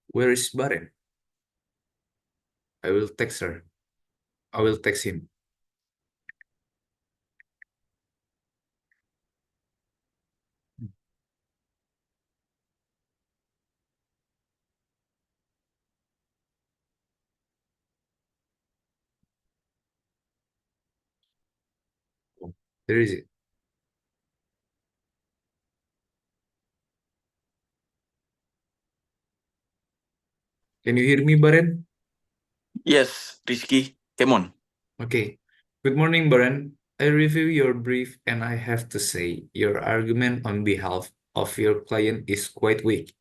Where is Baren? I will text her. I will text him. There is it. Can you hear me, Baren? Yes, Rizky, come on. Okay. Good morning, Baren. I review your brief and I have to say your argument on behalf of your client is quite weak.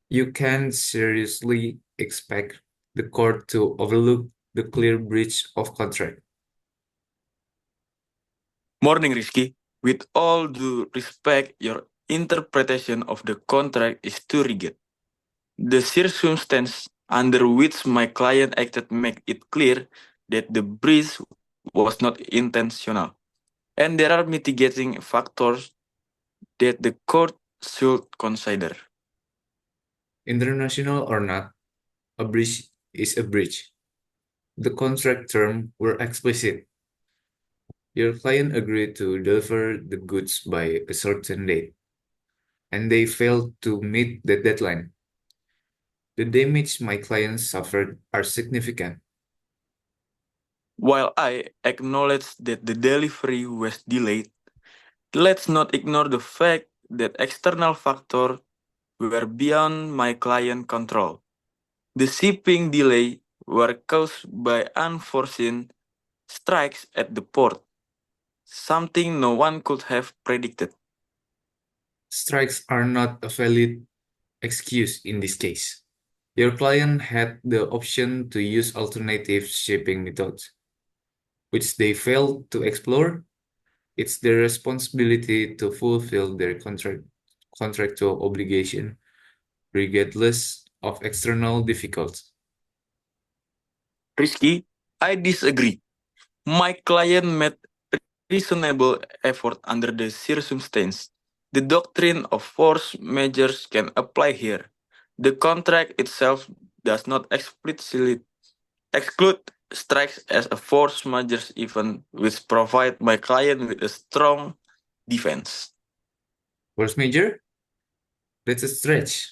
You can't seriously expect the court to overlook the clear breach of contract. Morning, Rizky. With all due respect, your interpretation of the contract is too rigid. The circumstance under which my client acted make it clear that the breach was not intentional, and there are mitigating factors that the court should consider. International or not, a breach is a breach. The contract terms were explicit. Your client agreed to deliver the goods by a certain date, and they failed to meet the deadline. The damage my client suffered are significant. While I acknowledge that the delivery was delayed, let's not ignore the fact that external factors were beyond my client control. The shipping delay were caused by unforeseen strikes at the port, something no one could have predicted. Strikes are not a valid excuse in this case. Your client had the option to use alternative shipping methods, which they failed to explore. It's their responsibility to fulfill their contractual obligation, regardless of external difficulties. Risky, I disagree. My client made reasonable effort under the circumstance. The doctrine of force measures can apply here. The contract itself does not explicitly exclude strikes as a force measures even which provide my client with a strong defense. Force major? That's a stretch.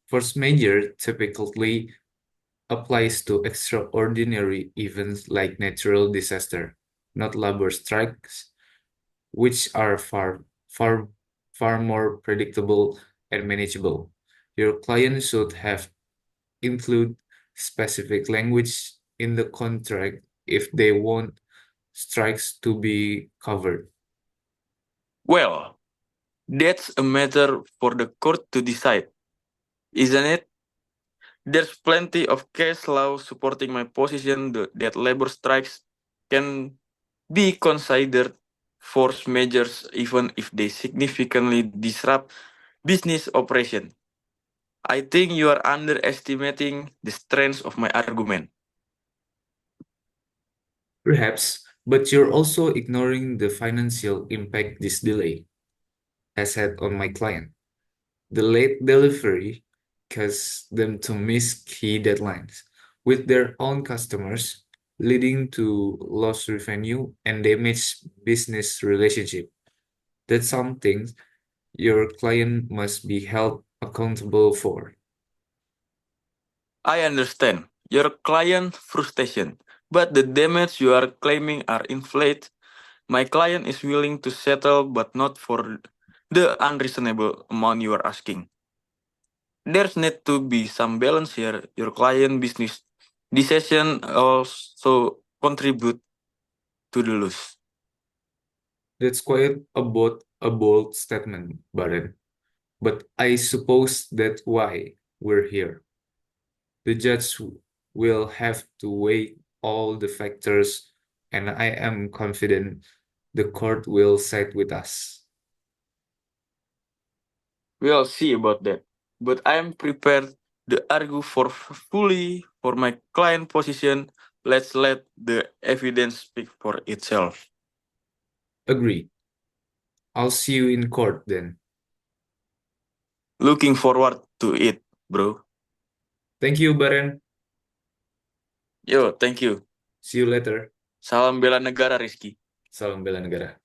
Force major typically applies to extraordinary events like natural disaster, not labor strikes, which are far more predictable and manageable. Your client should have include specific language in the contract if they want strikes to be covered. Well, that's a matter for the court to decide, isn't it? There's plenty of case law supporting my position that labor strikes can be considered force measures even if they significantly disrupt business operation. I think you are underestimating the strength of my argument. Perhaps, but you're also ignoring the financial impact this delay has had on my client. The late delivery caused them to miss key deadlines with their own customers, leading to lost revenue and damaged business relationship. That's something your client must be held accountable for. I understand your client frustration, but the damage you are claiming are inflated. My client is willing to settle, but not for the unreasonable amount you are asking. There's need to be some balance here. Your client business decision also contribute to the loss. That's quite a bold statement, Baron. But I suppose that's why we're here. The judge will have to weigh all the factors, and I am confident the court will side with us. We'll see about that. But I am prepared to argue for fully for my client position. Let's let the evidence speak for itself. Agree. I'll see you in court then. Looking forward to it, bro. Thank you, Baren. Yo, thank you. See you later. Salam bela negara, Rizky. Salam bela negara.